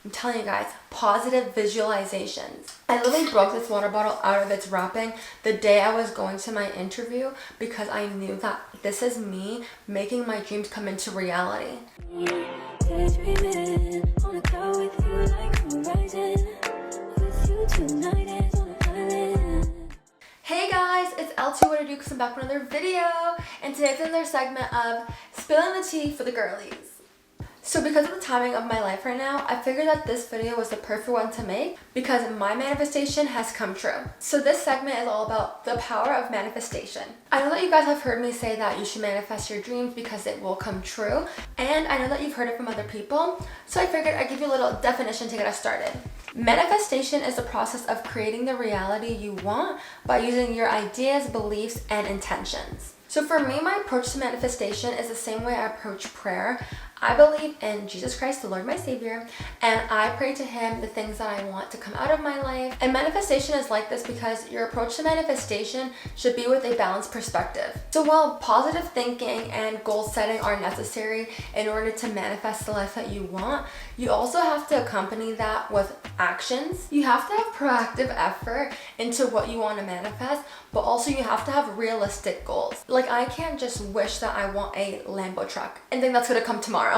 I'm telling you guys, positive visualizations. I literally broke this water bottle out of its wrapping the day I was going to my interview because I knew that this is me making my dreams come into reality. Hey guys, it's L2 What I Do, because I'm back with another video, and today's another segment of spilling the tea for the girlies. So because of the timing of my life right now, I figured that this video was the perfect one to make because my manifestation has come true. So this segment is all about the power of manifestation. I know that you guys have heard me say that you should manifest your dreams because it will come true, and I know that you've heard it from other people, so I figured I'd give you a little definition to get us started. Manifestation is the process of creating the reality you want by using your ideas, beliefs, and intentions. So for me, my approach to manifestation is the same way I approach prayer. I believe in Jesus Christ, the Lord, my Savior, and I pray to Him the things that I want to come out of my life. And manifestation is like this because your approach to manifestation should be with a balanced perspective. So while positive thinking and goal setting are necessary in order to manifest the life that you want, you also have to accompany that with actions. You have to have proactive effort into what you want to manifest, but also you have to have realistic goals. Like, I can't just wish that I want a Lambo truck and think that's gonna come tomorrow.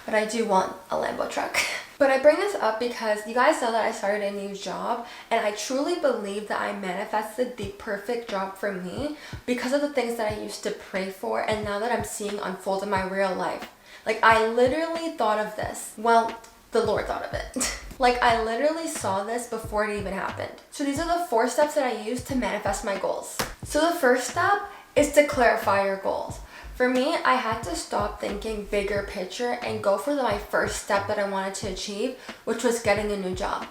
But I do want a Lambo truck. But I bring this up because you guys know that I started a new job, and I truly believe that I manifested the perfect job for me because of the things that I used to pray for and now that I'm seeing unfold in my real life. Like, I literally thought of this. Well, the Lord thought of it. Like, I literally saw this before it even happened. So these are the 4 steps that I use to manifest my goals. So the first step is to clarify your goals. For me, I had to stop thinking bigger picture and go for my first step that I wanted to achieve, which was getting a new job.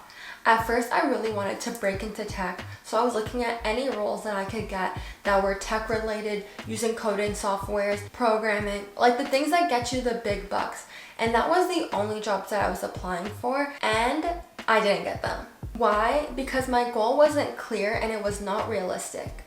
At first, I really wanted to break into tech, so I was looking at any roles that I could get that were tech related, using coding softwares, programming, like the things that get you the big bucks. And that was the only jobs that I was applying for, and I didn't get them. Why? Because my goal wasn't clear and it was not realistic.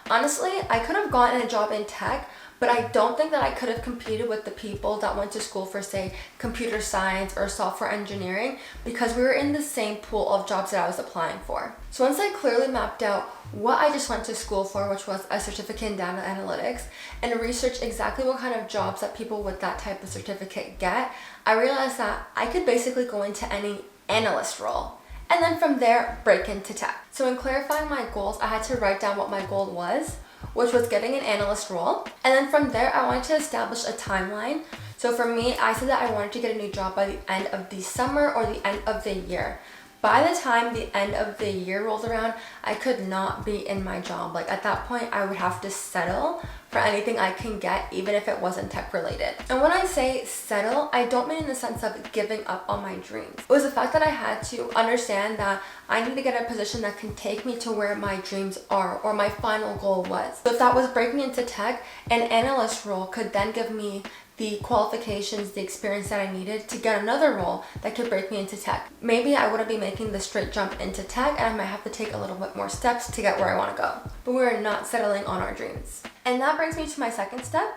Honestly, I could have gotten a job in tech, but I don't think that I could have competed with the people that went to school for, say, computer science or software engineering, because we were in the same pool of jobs that I was applying for. So once I clearly mapped out what I just went to school for, which was a certificate in data analytics, and researched exactly what kind of jobs that people with that type of certificate get, I realized that I could basically go into any analyst role. And then from there, break into tech. So in clarifying my goals, I had to write down what my goal was, which was getting an analyst role. And then from there, I wanted to establish a timeline. So for me, I said that I wanted to get a new job by the end of the summer or the end of the year. By the time the end of the year rolled around, I could not be in my job. Like, at that point, I would have to settle for anything I can get, even if it wasn't tech related. And when I say settle, I don't mean in the sense of giving up on my dreams. It was the fact that I had to understand that I need to get a position that can take me to where my dreams are, or my final goal was. So if that was breaking into tech, an analyst role could then give me the qualifications, the experience that I needed to get another role that could break me into tech. Maybe I wouldn't be making the straight jump into tech, and I might have to take a little bit more steps to get where I want to go. But we're not settling on our dreams. And that brings me to my second step,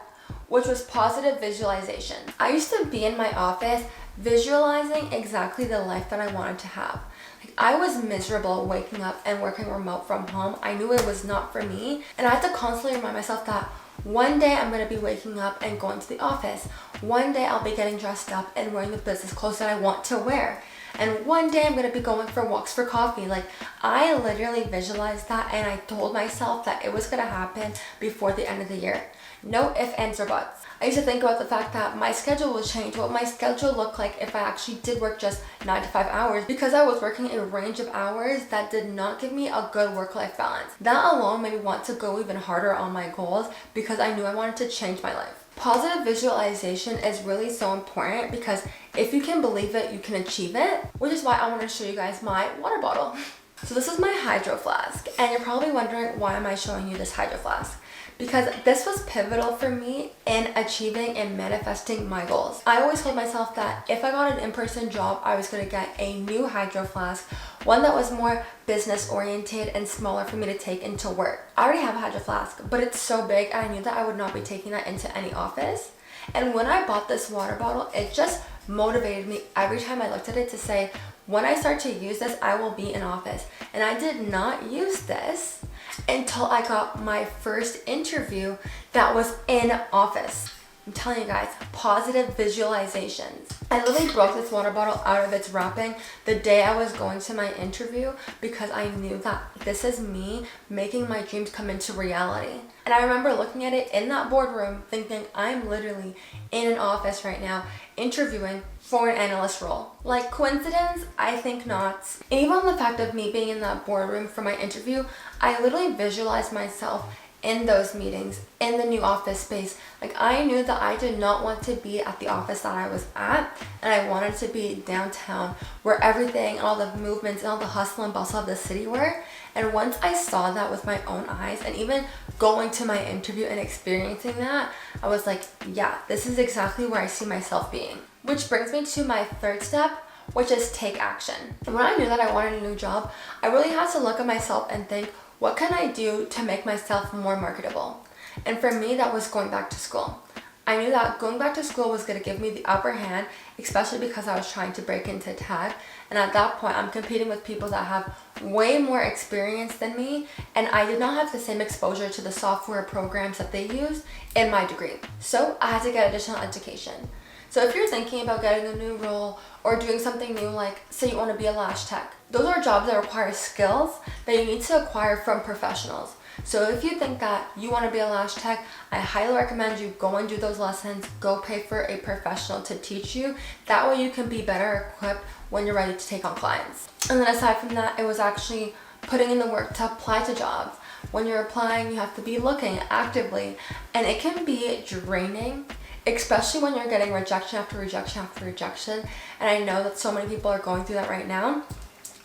which was positive visualization. I used to be in my office visualizing exactly the life that I wanted to have. Like, I was miserable waking up and working remote from home. I knew it was not for me, and I had to constantly remind myself that one day I'm going to be waking up and going to the office. One day I'll be getting dressed up and wearing the business clothes that I want to wear. And one day I'm going to be going for walks for coffee. Like, I literally visualized that, and I told myself that it was going to happen before the end of the year. No ifs, ands, or buts. I used to think about the fact that my schedule would change, what my schedule looked like if I actually did work just 9 to 5 hours, because I was working a range of hours that did not give me a good work-life balance. That alone made me want to go even harder on my goals because I knew I wanted to change my life. Positive visualization is really so important because if you can believe it, you can achieve it, which is why I want to show you guys my water bottle. So this is my hydro flask, and you're probably wondering, why am I showing you this hydro flask? Because this was pivotal for me in achieving and manifesting my goals. I always told myself that if I got an in-person job, I was going to get a new hydro flask, one that was more business oriented and smaller for me to take into work. I already have a hydro flask, but it's so big, and I knew that I would not be taking that into any office. And when I bought this water bottle, it just motivated me every time I looked at it to say, when I start to use this, I will be in office. And I did not use this until I got my first interview that was in office. I'm telling you guys, positive visualizations. I literally broke this water bottle out of its wrapping the day I was going to my interview because I knew that this is me making my dreams come into reality. And I remember looking at it in that boardroom thinking, I'm literally in an office right now interviewing for an analyst role. Like, coincidence? I think not. And even on the fact of me being in that boardroom for my interview, I literally visualized myself in those meetings, in the new office space. Like, I knew that I did not want to be at the office that I was at, and I wanted to be downtown where everything, all the movements and all the hustle and bustle of the city were. And once I saw that with my own eyes, and even going to my interview and experiencing that, I was like, yeah, this is exactly where I see myself being. Which brings me to my third step, which is take action. And when I knew that I wanted a new job, I really had to look at myself and think, what can I do to make myself more marketable? And for me, that was going back to school. I knew that going back to school was going to give me the upper hand, especially because I was trying to break into tech. And at that point, I'm competing with people that have way more experience than me, and I did not have the same exposure to the software programs that they use in my degree. So I had to get additional education. So if you're thinking about getting a new role or doing something new, like say you want to be a lash tech, those are jobs that require skills that you need to acquire from professionals. So if you think that you want to be a lash tech, I highly recommend you go and do those lessons, go pay for a professional to teach you. That way you can be better equipped when you're ready to take on clients. And then aside from that, it was actually putting in the work to apply to jobs. When you're applying, you have to be looking actively, and it can be draining, especially when you're getting rejection after rejection after rejection. And I know that so many people are going through that right now.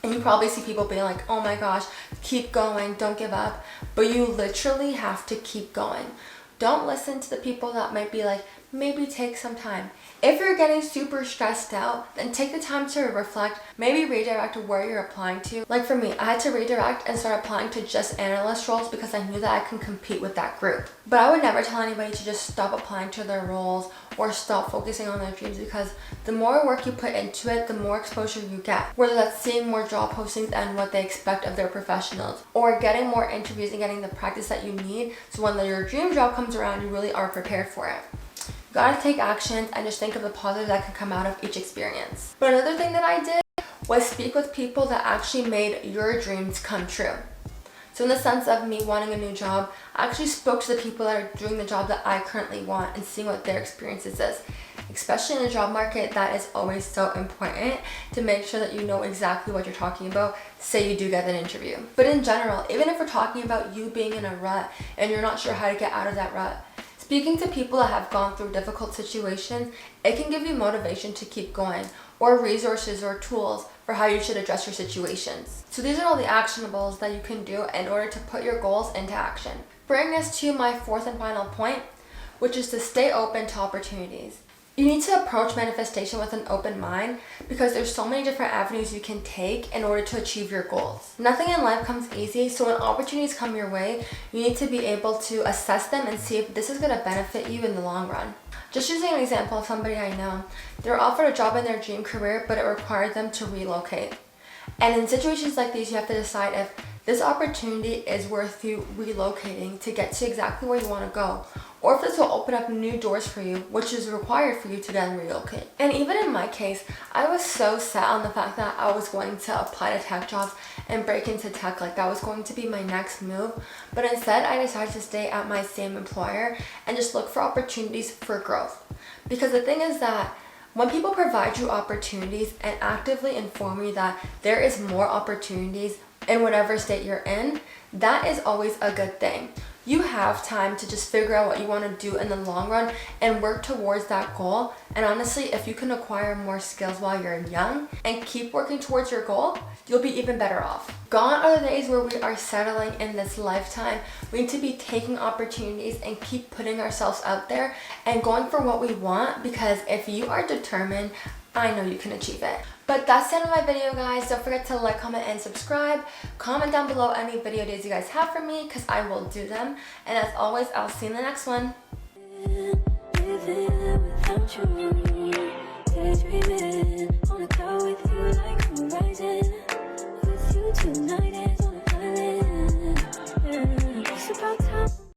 And you probably see people being like, oh my gosh, keep going, don't give up. But you literally have to keep going. Don't listen to the people that might be like, maybe take some time. If you're getting super stressed out, then take the time to reflect, maybe redirect to where you're applying to. Like for me, I had to redirect and start applying to just analyst roles because I knew that I can compete with that group. But I would never tell anybody to just stop applying to their roles or stop focusing on their dreams, because the more work you put into it, the more exposure you get. Whether that's seeing more job postings and what they expect of their professionals, or getting more interviews and getting the practice that you need, so when your dream job comes around, you really are prepared for it. You gotta take actions and just think of the positive that can come out of each experience. But another thing that I did was speak with people that actually made your dreams come true. So in the sense of me wanting a new job, I actually spoke to the people that are doing the job that I currently want and seeing what their experiences is. Especially in the job market, that is always so important to make sure that you know exactly what you're talking about, say you do get an interview. But in general, even if we're talking about you being in a rut and you're not sure how to get out of that rut, speaking to people that have gone through difficult situations, it can give you motivation to keep going, or resources or tools for how you should address your situations. So these are all the actionables that you can do in order to put your goals into action. Bringing us to my fourth and final point, which is to stay open to opportunities. You need to approach manifestation with an open mind, because there's so many different avenues you can take in order to achieve your goals. Nothing in life comes easy, so when opportunities come your way, you need to be able to assess them and see if this is going to benefit you in the long run. Just using an example of somebody I know, they were offered a job in their dream career, but it required them to relocate. And in situations like these, you have to decide if this opportunity is worth you relocating to get to exactly where you want to go, or if this will open up new doors for you, which is required for you to then relocate. And even in my case, I was so set on the fact that I was going to apply to tech jobs and break into tech, like that was going to be my next move. But instead, I decided to stay at my same employer and just look for opportunities for growth. Because the thing is that when people provide you opportunities and actively inform you that there is more opportunities in whatever state you're in, that is always a good thing. You have time to just figure out what you want to do in the long run and work towards that goal. And honestly, if you can acquire more skills while you're young and keep working towards your goal, you'll be even better off. Gone are the days where we are settling in this lifetime. We need to be taking opportunities and keep putting ourselves out there and going for what we want, because if you are determined, I know you can achieve it. But that's the end of my video, guys. Don't forget to like, comment, and subscribe. Comment down below any video ideas you guys have for me, because I will do them. And as always, I'll see you in the next one. daydreaming on a cloud with you